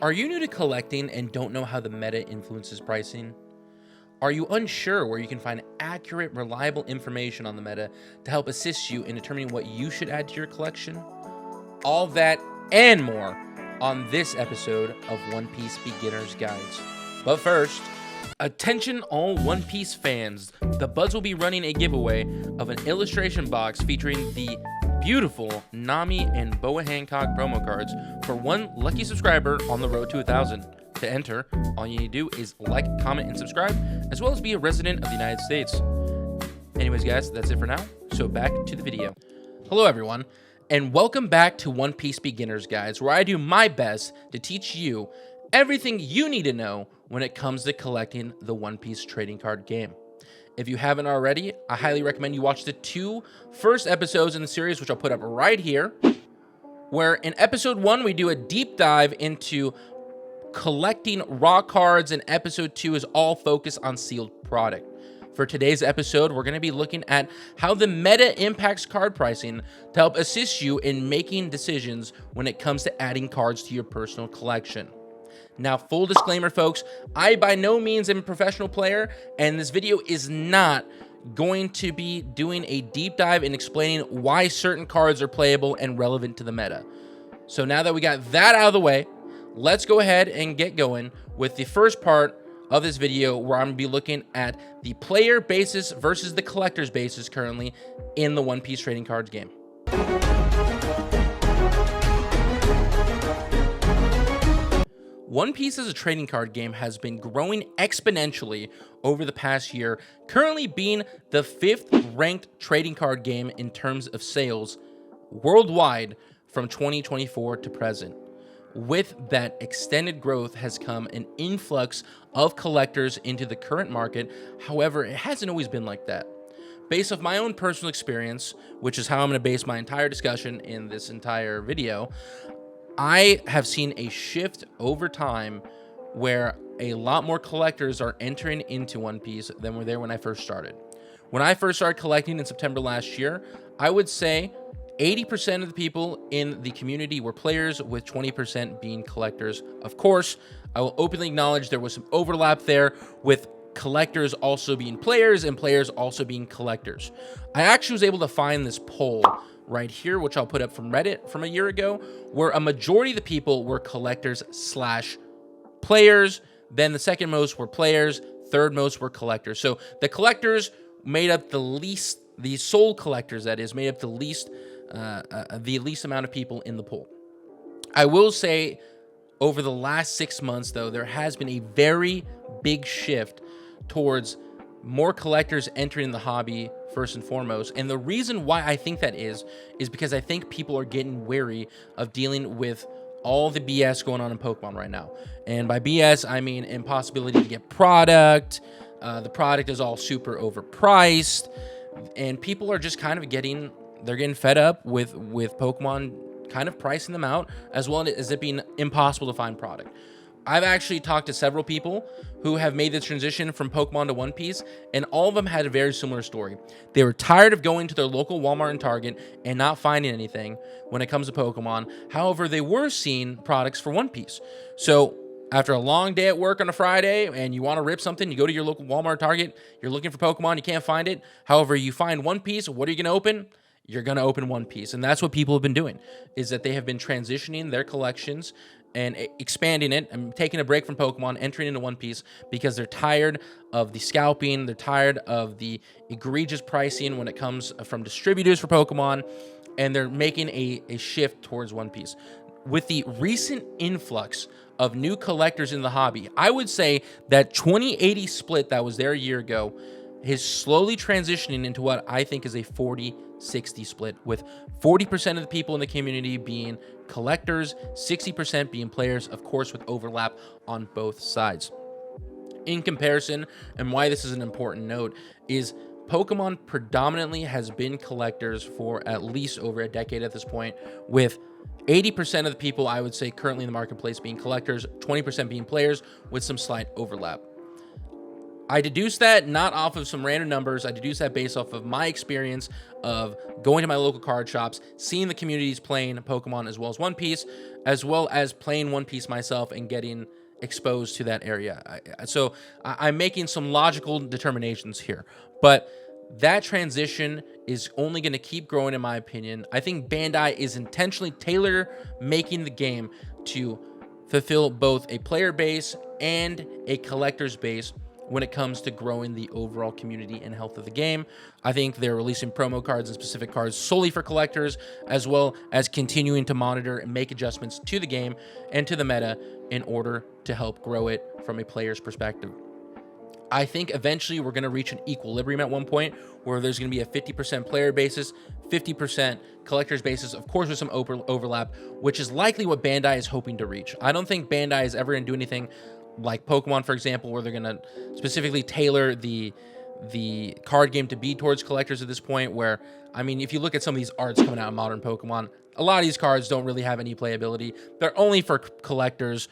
Are you new to collecting and don't know how the meta influences pricing? Are you unsure where you can find accurate, reliable information on the meta to help assist you in determining what you should add to your collection? All that and more on this episode of One Piece Beginner's Guides. But first, attention all One Piece fans. The Buds will be running a giveaway of an illustration box featuring the beautiful Nami and Boa Hancock promo cards for one lucky subscriber on the road to 1,000. To enter, all you need to do is like, comment, and subscribe, as well as be a resident of the United States. Anyways, guys, that's it for now, so back to the video. Hello, everyone, and welcome back to One Piece Beginner's Guides, where I do my best to teach you everything you need to know when it comes to collecting the One Piece trading card game. If you haven't already, I highly recommend you watch the two first episodes in the series, which I'll put up right here, where in episode 1, we do a deep dive into collecting raw cards, and episode 2 is all focused on sealed product. For today's episode, we're going to be looking at how the meta impacts card pricing to help assist you in making decisions when it comes to adding cards to your personal collection. Now, full disclaimer, folks, I by no means am a professional player, and this video is not going to be doing a deep dive in explaining why certain cards are playable and relevant to the meta. So now that we got that out of the way, let's go ahead and get going with the first part of this video, where I'm going to be looking at the player basis versus the collector's basis currently in the One Piece trading cards game. One Piece as a trading card game has been growing exponentially over the past year, currently being the 5th ranked trading card game in terms of sales worldwide from 2024 to present. With that extended growth has come an influx of collectors into the current market. However, it hasn't always been like that. Based off my own personal experience, which is how I'm going to base my entire discussion in this entire video, I have seen a shift over time where a lot more collectors are entering into One Piece than were there when I first started. When I first started collecting in September last year, I would say 80% of the people in the community were players, with 20% being collectors. Of course, I will openly acknowledge there was some overlap there, with collectors also being players and players also being collectors. I actually was able to find this poll right here, which I'll put up from Reddit from a year ago, where a majority of the people were collectors slash players. Then the second most were players, third most were collectors. So the collectors made up the least, the sole collectors, that is, made up the least amount of people in the poll. I will say over the last 6 months, though, there has been a very big shift towards more collectors entering the hobby first and foremost. And the reason why I think that is because I think people are getting wary of dealing with all the BS going on in Pokemon right now. And by BS, I mean impossibility to get product. The product is all super overpriced, and people are just kind of getting fed up with Pokemon kind of pricing them out, as well as it being impossible to find product. I've actually talked to several people who have made the transition from Pokemon to One Piece, and all of them had a very similar story. They were tired of going to their local Walmart and Target and not finding anything when it comes to Pokemon. However, they were seeing products for One Piece. So after a long day at work on a Friday and you want to rip something, you go to your local Walmart or Target, you're looking for Pokemon, you can't find it. However, you find One Piece, what are you going to open? You're going to open One Piece. And that's what people have been doing, is that they have been transitioning their collections and expanding it and taking a break from Pokemon, entering into One Piece, because they're tired of the scalping, they're tired of the egregious pricing when it comes from distributors for Pokemon, and they're making a shift towards One Piece. With the recent influx of new collectors in the hobby, I would say that 20-80 split that was there a year ago is slowly transitioning into what I think is a 40-60 split, with 40% of the people in the community being collectors, 60% being players, of course, with overlap on both sides. In comparison, and why this is an important note, is Pokemon predominantly has been collectors for at least over a decade at this point, with 80% of the people, I would say, currently in the marketplace being collectors, 20% being players, with some slight overlap. I deduce that not off of some random numbers. I deduce that based off of my experience of going to my local card shops, seeing the communities playing Pokemon as well as One Piece, as well as playing One Piece myself and getting exposed to that area. So I'm making some logical determinations here, but that transition is only going to keep growing, in my opinion. I think Bandai is intentionally tailor making the game to fulfill both a player base and a collector's base when it comes to growing the overall community and health of the game. I think they're releasing promo cards and specific cards solely for collectors, as well as continuing to monitor and make adjustments to the game and to the meta in order to help grow it from a player's perspective. I think eventually we're going to reach an equilibrium at one point where there's going to be a 50% player basis, 50% collector's basis, of course with some overlap, which is likely what Bandai is hoping to reach. I don't think Bandai is ever going to do anything like Pokemon, for example, where they're going to specifically tailor the card game to be towards collectors at this point, where, I mean, if you look at some of these arts coming out of modern Pokemon, a lot of these cards don't really have any playability. They're only for collectors.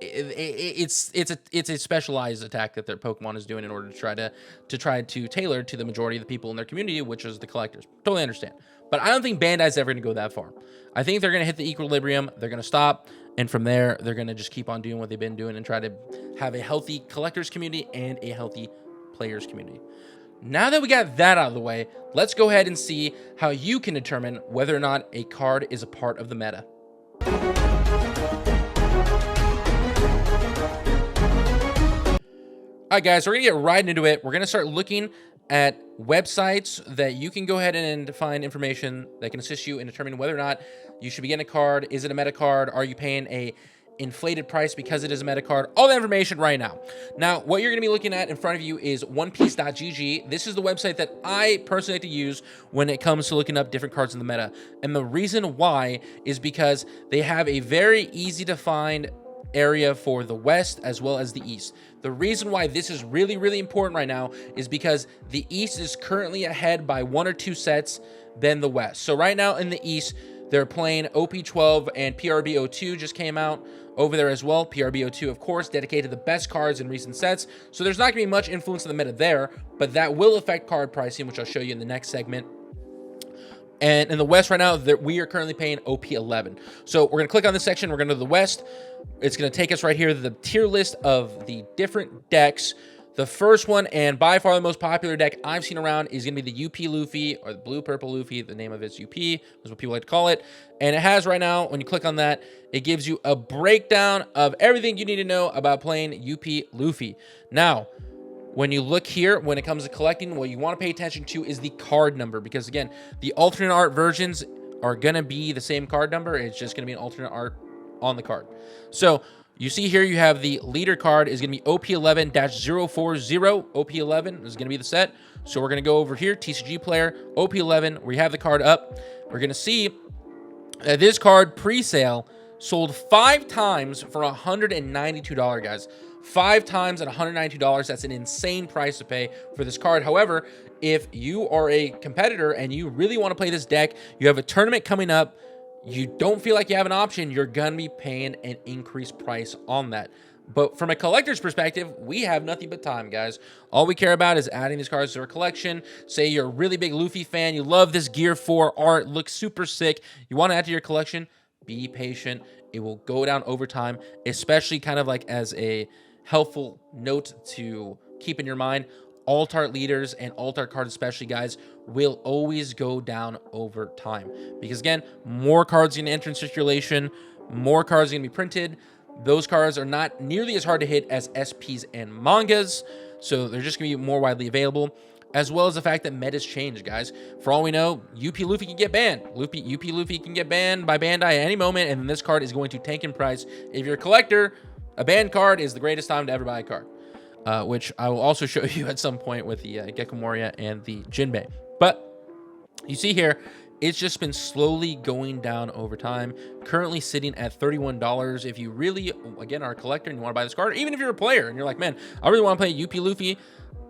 It's a specialized attack that their Pokemon is doing in order to try to tailor to the majority of the people in their community, which is the collectors. Totally understand. But I don't think Bandai's ever going to go that far. I think they're going to hit the equilibrium. They're going to stop. And from there, they're going to just keep on doing what they've been doing and try to have a healthy collectors community and a healthy players community. Now that we got that out of the way, let's go ahead and see how you can determine whether or not a card is a part of the meta. All right, guys, so we're going to get right into it. We're going to start looking at websites that you can go ahead and find information that can assist you in determining whether or not you should be getting a card. Is it a meta card? Are you paying a inflated price because it is a meta card? All that information right now. Now, what you're going to be looking at in front of you is OnePieceGG. This is the website that I personally like to use when it comes to looking up different cards in the meta. And the reason why is because they have a very easy to find area for the West as well as the East. The reason why this is really, really important right now is because the East is currently ahead by 1 or 2 sets than the West. So right now in the East, they're playing OP12 and PRBO2 just came out over there as well. PRBO2, of course, dedicated to the best cards in recent sets. So there's not going to be much influence in the meta there, but that will affect card pricing, which I'll show you in the next segment. And in the West right now, we are currently paying OP11. So we're going to click on this section. We're going to the West. It's going to take us right here to the tier list of the different decks. The first one, and by far the most popular deck I've seen around, is going to be the UP Luffy, or the Blue-Purple Luffy. The name of it's UP, is what people like to call it. And it has right now, when you click on that, it gives you a breakdown of everything you need to know about playing UP Luffy. Now, when you look here, when it comes to collecting, what you want to pay attention to is the card number, because again, the alternate art versions are going to be the same card number. It's just going to be an alternate art on the card. So you see here, you have the leader card is going to be OP11-040. OP11 is going to be the set. So we're going to go over here, TCG player, OP11. We have the card up. We're going to see that this card pre-sale sold 5 times for $192, guys. 5 times at $192. That's an insane price to pay for this card. However, if you are a competitor and you really want to play this deck, you have a tournament coming up, you don't feel like you have an option, you're going to be paying an increased price on that. But from a collector's perspective, we have nothing but time, guys. All we care about is adding these cards to our collection. Say you're a really big Luffy fan, you love this Gear 4 art, looks super sick, you want to add to your collection, be patient. It will go down over time, especially kind of like as a helpful note to keep in your mind. Alt art leaders and alt art cards, especially, guys, will always go down over time. Because again, more cards are going to enter in circulation, more cards are going to be printed. Those cards are not nearly as hard to hit as SPs and mangas, so they're just going to be more widely available. As well as the fact that metas change, guys. For all we know, UP Luffy can get banned. UP Luffy can get banned by Bandai at any moment, and this card is going to tank in price. If you're a collector, a banned card is the greatest time to ever buy a card, which I will also show you at some point with the Gecko Moria and the Jinbei. But you see here, it's just been slowly going down over time, currently sitting at $31. If you really, again, are a collector and you want to buy this card, even if you're a player and you're like, man, I really want to play UP Luffy,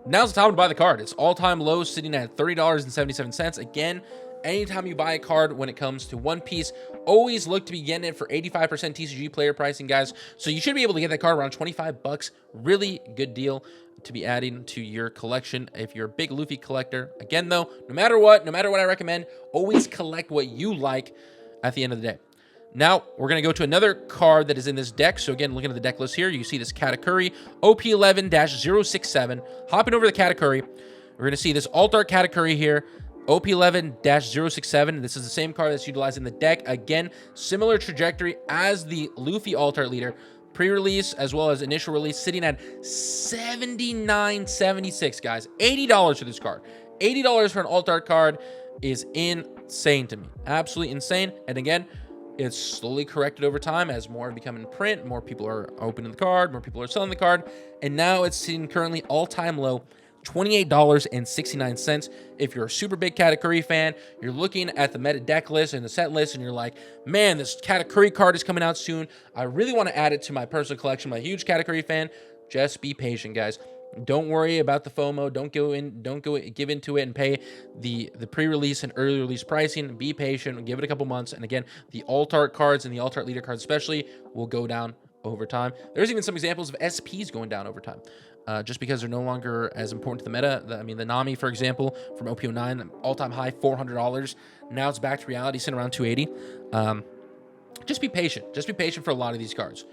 now's the time to buy the card. It's all-time low, sitting at $30.77. Again, anytime you buy a card when it comes to One Piece, always look to be getting it for 85% TCG player pricing, guys. So you should be able to get that card around 25 bucks. Really good deal to be adding to your collection if you're a big Luffy collector. Again, though, no matter what I recommend, always collect what you like at the end of the day. Now, we're going to go to another card that is in this deck. So again, looking at the deck list here, you see this Katakuri, OP11-067. Hopping over the Katakuri, we're going to see this Alt Art Katakuri here, OP11-067. This is the same card that's utilized in the deck. Again, similar trajectory as the Luffy Alt Art leader. Pre-release as well as initial release sitting at $79.76, guys. $80 for this card. $80 for an Alt Art card is insane to me. Absolutely insane. And again, it's slowly corrected over time as more become in print, more people are opening the card, more people are selling the card, and now it's sitting currently all-time low, $28.69. If you're a super big Katakuri fan, you're looking at the meta deck list and the set list, and you're like, man, this Katakuri card is coming out soon. I really want to add it to my personal collection. I'm a huge Katakuri fan. Just be patient, guys. Don't worry about the FOMO. Don't give into it and pay the pre-release and early release pricing. Be patient. Give it a couple months. And again, the Alt Art cards and the Alt Art leader cards especially will go down over time. There's even some examples of SPs going down over time. Just because they're no longer as important to the meta. I mean, the Nami, for example, from OP09, all-time high, $400. Now it's back to reality, sitting around $280. Just be patient. Just be patient for a lot of these cards.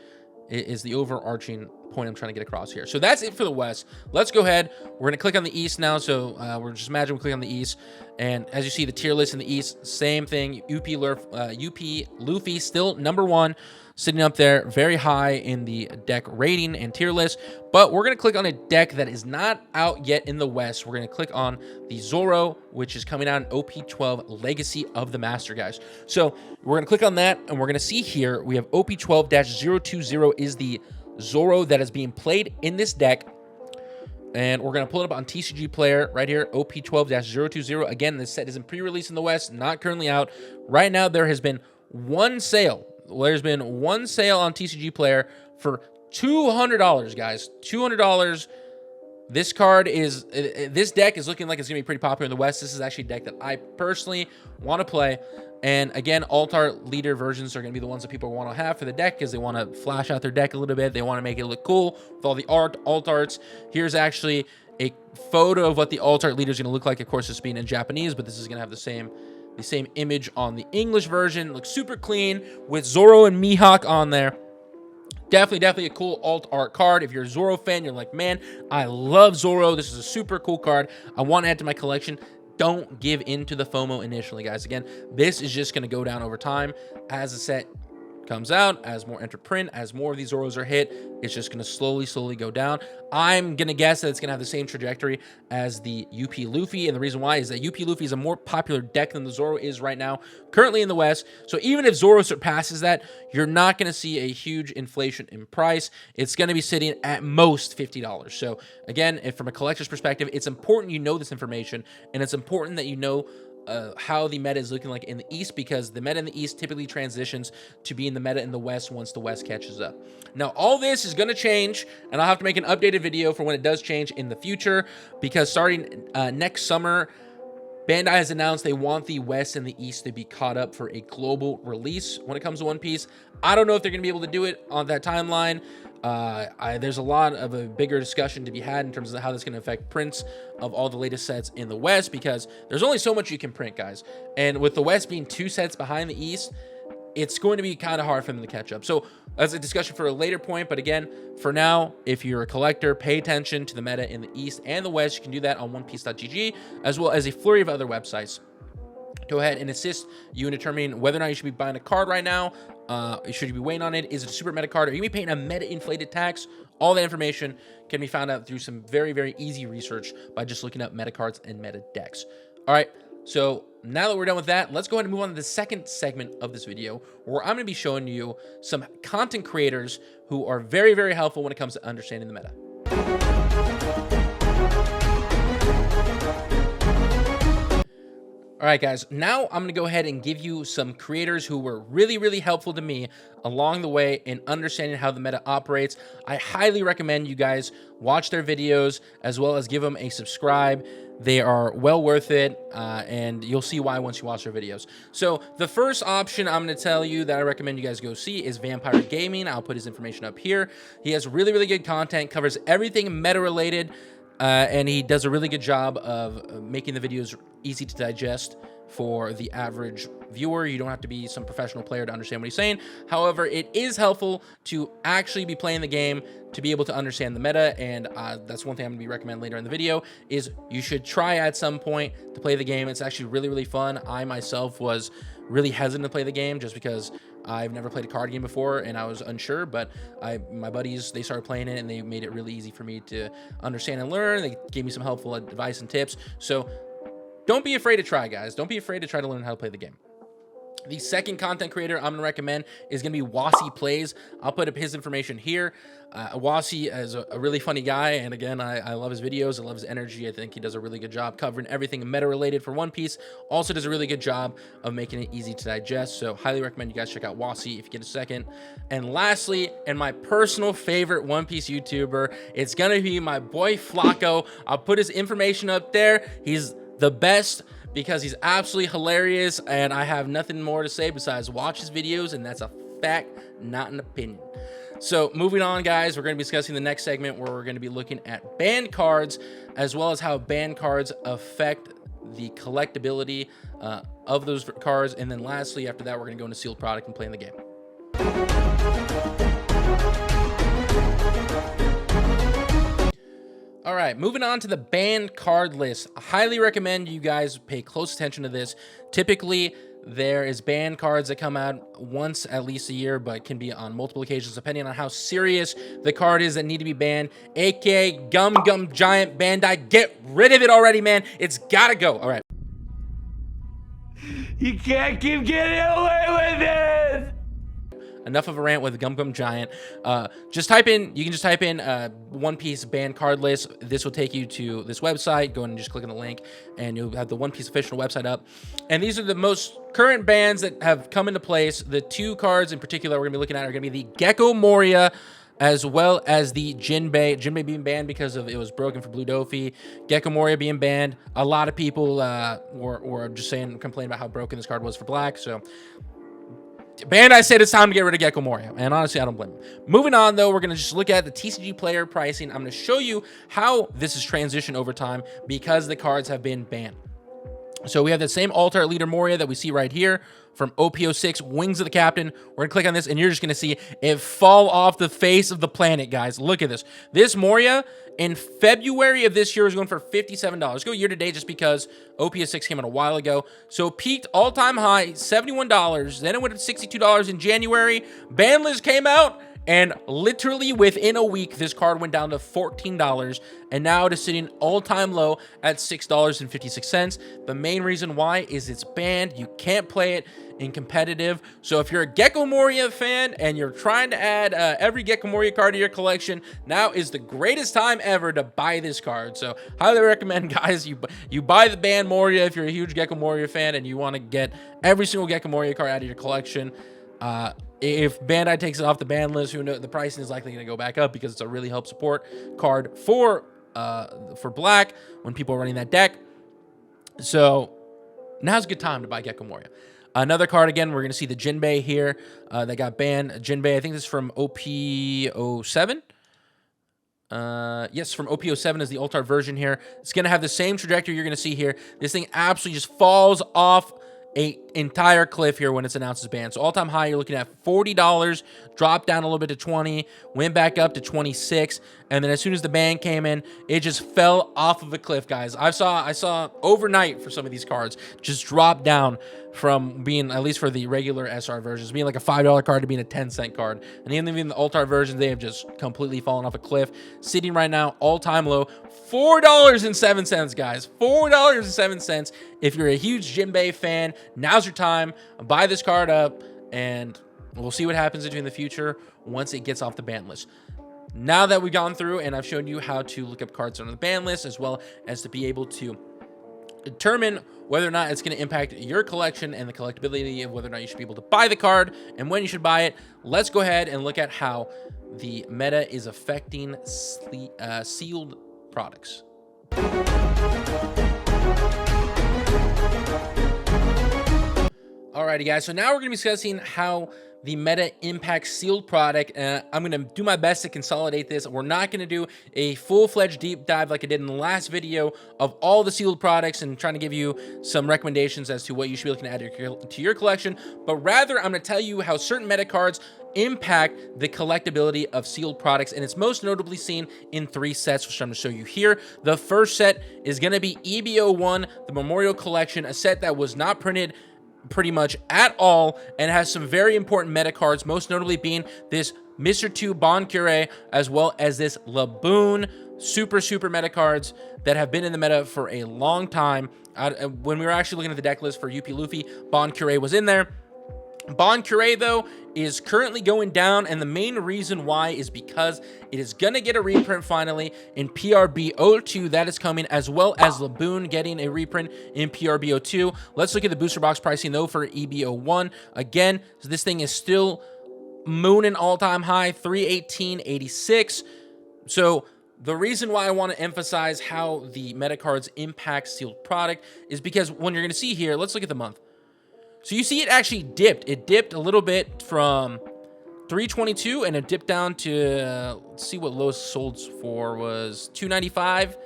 Is the overarching point I'm trying to get across here. So that's it for the West. Let's go ahead. We're going to click on the East now. So we're just imagine we click on the East. And as you see, the tier list in the East, same thing. UP Luffy still #1, sitting up there very high in the deck rating and tier list. But we're going to click on a deck that is not out yet in the West. We're going to click on the Zoro, which is coming out in OP12 Legacy of the Master, guys. So we're going to click on that, and we're going to see here we have OP12-020 is the Zoro that is being played in this deck. And we're going to pull it up on TCG Player right here, OP12-020. Again, this set is in pre-release in the West, not currently out. Right now, there has been one sale. There's been one sale on TCG Player for $200, guys. $200. This card is, this deck is looking like it's going to be pretty popular in the West. This is actually a deck that I personally want to play. And again, Alt Art leader versions are going to be the ones that people want to have for the deck because they want to flash out their deck a little bit. They want to make it look cool with all the alt arts. Here's actually a photo of what the Alt Art leader is going to look like. Of course, it's being in Japanese, but this is going to have the same image on the English version. Looks super clean with Zoro and Mihawk on there. Definitely a cool Alt Art card. If you're a Zoro fan, you're like, man, I love Zoro. This is a super cool card. I want to add to my collection. Don't give in to the FOMO initially, guys. Again, this is just going to go down over time as the set comes out, as more enter print, as more of these Zoros are hit. It's just going to slowly go down. I'm going to guess that it's going to have the same trajectory as the UP Luffy, and the reason why is that UP Luffy is a more popular deck than the Zoro is right now, currently in the West. So even if Zoro surpasses that, you're not going to see a huge inflation in price. It's going to be sitting at most $50. So again, if from a collector's perspective, it's important you know this information, and it's important that you know how the meta is looking like in the East, because the meta in the East typically transitions to being the meta in the West once the West catches up. Now, all this is going to change, and I'll have to make an updated video for when it does change in the future, because starting next summer, Bandai has announced they want the West and the East to be caught up for a global release when it comes to One Piece. I don't know if they're going to be able to do it on that timeline. There's a lot of a bigger discussion to be had in terms of how that's going to affect prints of all the latest sets in the West, because there's only so much you can print, guys. And with the West being 2 sets behind the East, it's going to be kind of hard for them to catch up. So that's a discussion for a later point. But again, for now, if you're a collector, pay attention to the meta in the East and the West. You can do that on OnePieceGG, as well as a flurry of other websites. Go ahead and assist you in determining whether or not you should be buying a card right now. Should you be waiting on it? Is it a super meta card? Are you going to be paying a meta inflated tax? All that information can be found out through some very easy research by just looking up meta cards and meta decks. All right, so now that we're done with that, let's go ahead and move on to the second segment of this video, where I'm going to be showing you some content creators who are very helpful when it comes to understanding the meta. All right, guys, now I'm going to go ahead and give you some creators who were really, really helpful to me along the way in understanding how the meta operates. I highly recommend you guys watch their videos as well as give them a subscribe. They are well worth it, and you'll see why once you watch their videos. So the first option I'm going to tell you that I recommend you guys go see is Vampire Gaming. I'll put his information up here. He has really, really good content, covers everything meta related. And he does a really good job of making the videos easy to digest for the average viewer. You don't have to be some professional player to understand what he's saying. However, it is helpful to actually be playing the game to be able to understand the meta, and that's one thing I'm going to be recommending later in the video, is you should try at some point to play the game. It's actually really, really fun. I myself was really hesitant to play the game just because I've never played a card game before and I was unsure, but my buddies, they started playing it and they made it really easy for me to understand and learn. They gave me some helpful advice and tips. So don't be afraid to try, guys. Don't be afraid to try to learn how to play the game. The second content creator I'm going to recommend is going to be Wasi Plays. I'll put up his information here. Wasi is a really funny guy, and again, I love his videos. I love his energy. I think he does a really good job covering everything meta-related for One Piece. Also does a really good job of making it easy to digest, so highly recommend you guys check out Wasi if you get a second. And lastly, and my personal favorite One Piece YouTuber, it's going to be my boy Flacco. I'll put his information up there. He's the best because he's absolutely hilarious, and I have nothing more to say besides watch his videos, and that's a fact, not an opinion. So moving on, guys, we're going to be discussing the next segment where we're going to be looking at banned cards, as well as how banned cards affect the collectability of those cards. And then lastly, after that, we're going to go into sealed product and play in the game. All right, moving on to the banned card list. I highly recommend you guys pay close attention to this. Typically, there is banned cards that come out once at least a year, but can be on multiple occasions depending on how serious the card is that need to be banned. AKA Gum Gum Giant Bandai. Get rid of it already, man. It's gotta go. All right. You can't keep getting away with it! Enough of a rant with Gum Gum Giant. Just type in, you can just type in One Piece banned card list. This will take you to this website. Go and just click on the link and you'll have the One Piece official website up. And these are the most current bans that have come into place. The two cards in particular we're gonna be looking at are gonna be the Gecko Moria as well as the Jinbei. Jinbei being banned because of it was broken for Blue Dofi. Gecko Moria being banned. A lot of people were just complaining about how broken this card was for Black. So Bandai said it's time to get rid of Gecko Moria, and honestly, I don't blame him. Moving on, though, we're going to just look at the TCG player pricing. I'm going to show you how this has transitioned over time because the cards have been banned. So we have the same Altar Leader Moria that we see right here from OP06, Wings of the Captain. We're going to click on this, and you're just going to see it fall off the face of the planet, guys. Look at this. This Moria in February of this year was going for $57. Let's go year to date just because OP06 came out a while ago. So it peaked all-time high, $71. Then it went to $62 in January. Ban list came out, and literally within a week, this card went down to $14, and now it is sitting all-time low at $6.56. The main reason why is it's banned. You can't play it in competitive. So if you're a Gecko Moria fan and you're trying to add every Gecko Moria card to your collection, now is the greatest time ever to buy this card. So highly recommend, guys, you buy the banned Moria if you're a huge Gecko Moria fan and you want to get every single Gecko Moria card out of your collection. If Bandai takes it off the ban list, who knows, the pricing is likely going to go back up because it's a really help support card for Black when people are running that deck. So now's a good time to buy Gecko Moria. Another card, again, we're going to see the Jinbei here that got banned. Jinbei, I think this is from OP07. Yes, from OP07 is the Altar version here. It's going to have the same trajectory you're going to see here. This thing absolutely just falls off an entire cliff here when it's announced as banned. So all-time high, you're looking at $40, dropped down a little bit to 20, went back up to 26, and then as soon as the ban came in, it just fell off of a cliff, guys. I saw overnight for some of these cards just drop down from being, at least for the regular SR versions, being like a $5 card to being a 10-cent card. And even the Altar versions, they have just completely fallen off a cliff. Sitting right now, all-time low, $4.07, guys. $4.07. If you're a huge Jinbei fan, now's your time. Buy this card up, and we'll see what happens in the future once it gets off the ban list. Now that we've gone through and I've shown you how to look up cards on the ban list, as well as to be able to determine whether or not it's going to impact your collection and the collectability of whether or not you should be able to buy the card and when you should buy it. Let's go ahead and look at how the meta is affecting sealed products. Alrighty, guys, so now we're going to be discussing how the meta impacts sealed product. I'm going to do my best to consolidate this. We're not going to do a full-fledged deep dive like I did in the last video of all the sealed products and trying to give you some recommendations as to what you should be looking to add to your collection, but rather I'm going to tell you how certain meta cards impact the collectability of sealed products, and it's most notably seen in 3 sets, which I'm going to show you here. The first set is going to be EB01, the Memorial Collection, a set that was not printed pretty much at all and has some very important meta cards, most notably being this Mr. 2 Bon Curé, as well as this Laboon, super meta cards that have been in the meta for a long time. When we were actually looking at the deck list for UP Luffy, Bon Curé was in there. Bon Curé, though, is currently going down, and the main reason why is because it is going to get a reprint finally in PRB02. That is coming, as well as Laboon getting a reprint in PRB02. Let's look at the booster box pricing, though, for EB01. Again, so this thing is still mooning all-time high, 318.86. So the reason why I want to emphasize how the meta cards impact sealed product is because when you're going to see here, let's look at the month. So you see it actually dipped. It dipped a little bit from 322 and it dipped down to, let's see what lowest sold for was 295.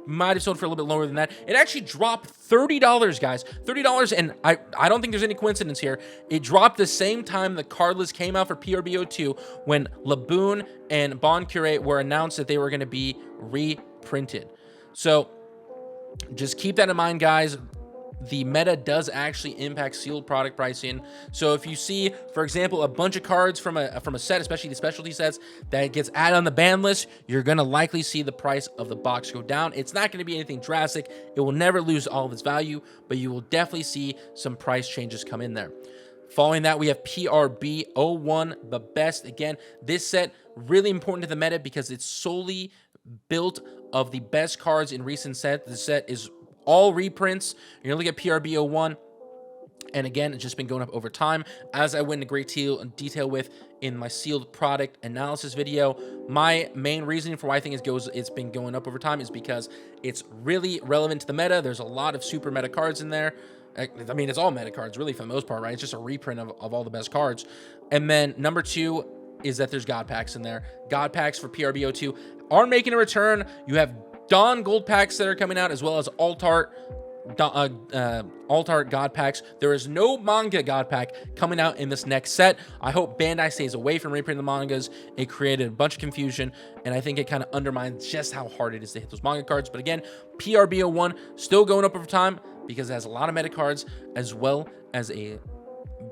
Might have sold for a little bit lower than that. It actually dropped $30, guys. $30, and I don't think there's any coincidence here. It dropped the same time the card list came out for PRBO2 when Laboon and Bon Curé were announced that they were going to be reprinted. So just keep that in mind, guys. The meta does actually impact sealed product pricing. So if you see, for example, a bunch of cards from a set, especially the specialty sets, that gets added on the ban list, you're going to likely see the price of the box go down. It's not going to be anything drastic. It will never lose all of its value, but you will definitely see some price changes come in there. Following that, we have PRB01, the best. Again, this set, really important to the meta because it's solely built of the best cards in recent sets. The set is all reprints. You're going to look at PRB01, and again, it's just been going up over time. As I went into great detail with in my sealed product analysis video, my main reasoning for why I think it's been going up over time is because it's really relevant to the meta. There's a lot of super meta cards in there. I mean, it's all meta cards, really, for the most part, right? It's just a reprint of all the best cards. And then number 2 is that there's God packs in there. God packs for PRBO2 are making a return. You have Dawn gold packs that are coming out, as well as Altart God packs. There is no manga God pack coming out in this next set. I hope Bandai stays away from reprinting the mangas. It created a bunch of confusion, and I think it kind of undermines just how hard it is to hit those manga cards. But again, PRBO1 still going up over time because it has a lot of meta cards, as well as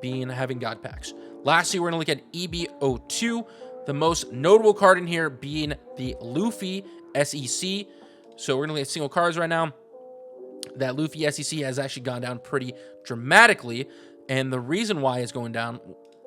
having God packs. Lastly, we're going to look at EB02, the most notable card in here being the Luffy SEC. So we're going to look at single cards right now. That Luffy SEC has actually gone down pretty dramatically. And the reason why it's going down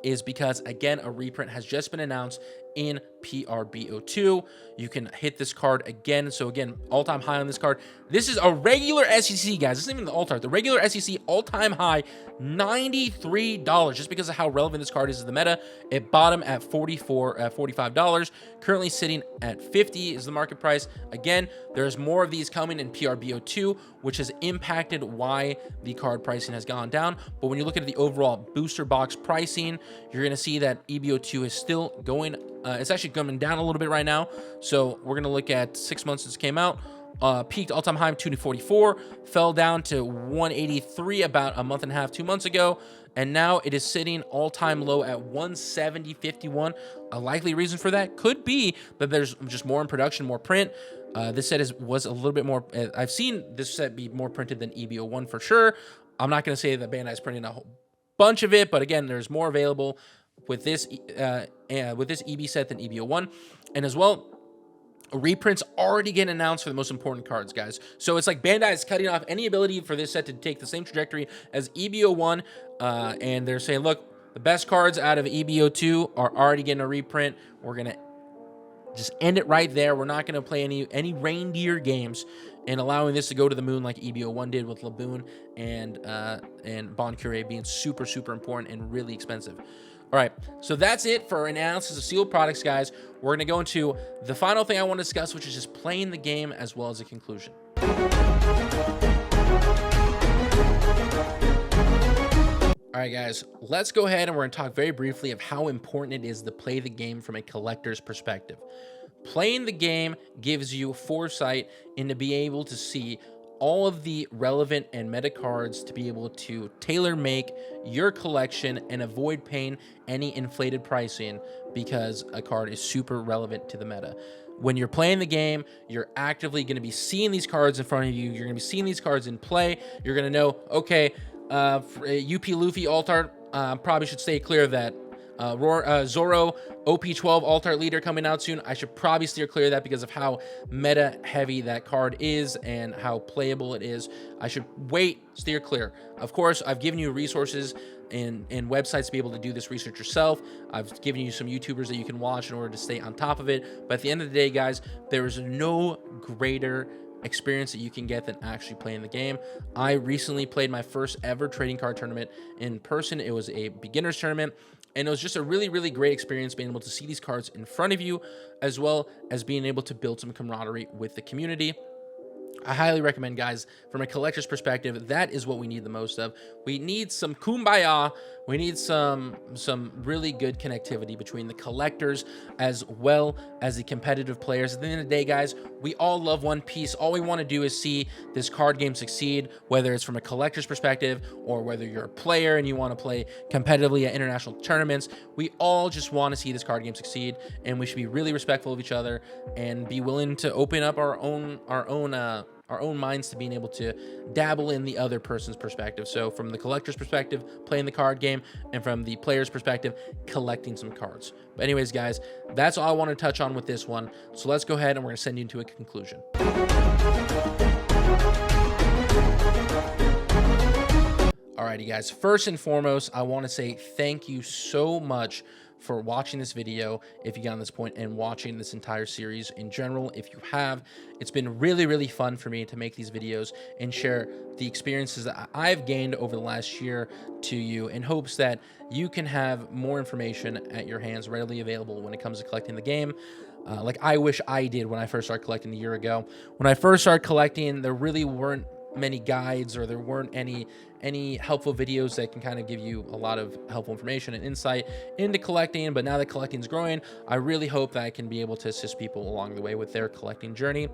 is because, again, a reprint has just been announced in PRBO2. You can hit this card again. So again, all-time high on this card. This is a regular SEC, guys. This isn't even the alt art. The regular SEC all-time high, $93. Just because of how relevant this card is to the meta. It bottomed at $45. Currently sitting at $50 is the market price. Again, there's more of these coming in PRBO2, which has impacted why the card pricing has gone down. But when you look at the overall booster box pricing, you're going to see that EBO2 is still going. It's actually coming down a little bit right now. So we're going to look at 6 months since it came out. Peaked all-time high of 244, fell down to 183 about a month and a half, 2 months ago, and now it is sitting all-time low at 170.51. A likely reason for that could be that there's just more in production, more print. This set was a little bit more. I've seen this set be more printed than EBO1 for sure. I'm not going to say that Bandai's printing a whole bunch of it, but again, there's more available with this EB set than EBO1, and as well, reprints already getting announced for the most important cards, guys. So it's like Bandai is cutting off any ability for this set to take the same trajectory as EBO1, and they're saying, look, the best cards out of EBO2 are already getting a reprint. We're gonna just end it right there. We're not gonna play any reindeer games and allowing this to go to the moon like EBO1 did with Laboon and Bon Curie being super, super important and really expensive. All right, so that's it for analysis of sealed products, guys. We're going to go into the final thing I want to discuss, which is just playing the game as well as a conclusion. All right, guys, let's go ahead and we're going to talk very briefly of how important it is to play the game from a collector's perspective. Playing the game gives you foresight into being able to see all of the relevant and meta cards to be able to tailor make your collection and avoid paying any inflated pricing because a card is super relevant to the meta. When you're playing the game, you're actively going to be seeing these cards in front of you. You're going to be seeing these cards in play. You're going to know, okay, UP Luffy alt art, probably should stay clear of that. Zoro OP12 alt art leader coming out soon. I should probably steer clear of that because of how meta heavy that card is and how playable it is. I should steer clear. Of course, I've given you resources and websites to be able to do this research yourself. I've given you some YouTubers that you can watch in order to stay on top of it. But at the end of the day, guys, there is no greater experience that you can get than actually playing the game. I recently played my first ever trading card tournament in person. It was a beginner's tournament, and it was just a really, really great experience being able to see these cards in front of you, as well as being able to build some camaraderie with the community. I highly recommend, guys, from a collector's perspective, that is what we need the most of. We need some kumbaya. We need some really good connectivity between the collectors as well as the competitive players. At the end of the day, guys, we all love One Piece. All we want to do is see this card game succeed, whether it's from a collector's perspective or whether you're a player and you want to play competitively at international tournaments. We all just want to see this card game succeed, and we should be really respectful of each other and be willing to open up our own minds to being able to dabble in the other person's perspective. So from the collector's perspective, playing the card game, and from the player's perspective, collecting some cards. But anyways, guys, that's all I want to touch on with this one. So let's go ahead and we're going to send you into a conclusion. Alrighty, guys, first and foremost, I want to say thank you so much for watching this video. If you got on this point and watching this entire series in general, if you have, it's been really, really fun for me to make these videos and share the experiences that I've gained over the last year to you in hopes that you can have more information at your hands readily available when it comes to collecting the game. Like I wish I did when I first started collecting a year ago. When I first started collecting, there really weren't many guides, or there weren't any helpful videos that can kind of give you a lot of helpful information and insight into collecting. But now that collecting is growing, I really hope that I can be able to assist people along the way with their collecting journey.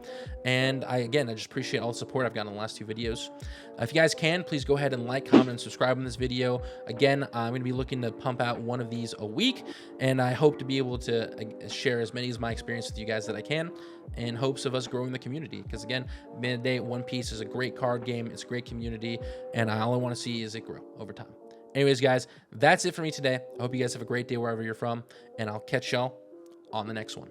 And I just appreciate all the support I've gotten in the last two videos. If you guys can, please go ahead and like, comment, and subscribe on this video. Again, I'm going to be looking to pump out one of these a week, and I hope to be able to share as many of my experience with you guys that I can, in hopes of us growing the community. Because again, at the end of the day, One Piece is a great card game. It's a great community, and all I want to see is it grow over time. Anyways, guys, that's it for me today. I hope you guys have a great day wherever you're from, and I'll catch y'all on the next one.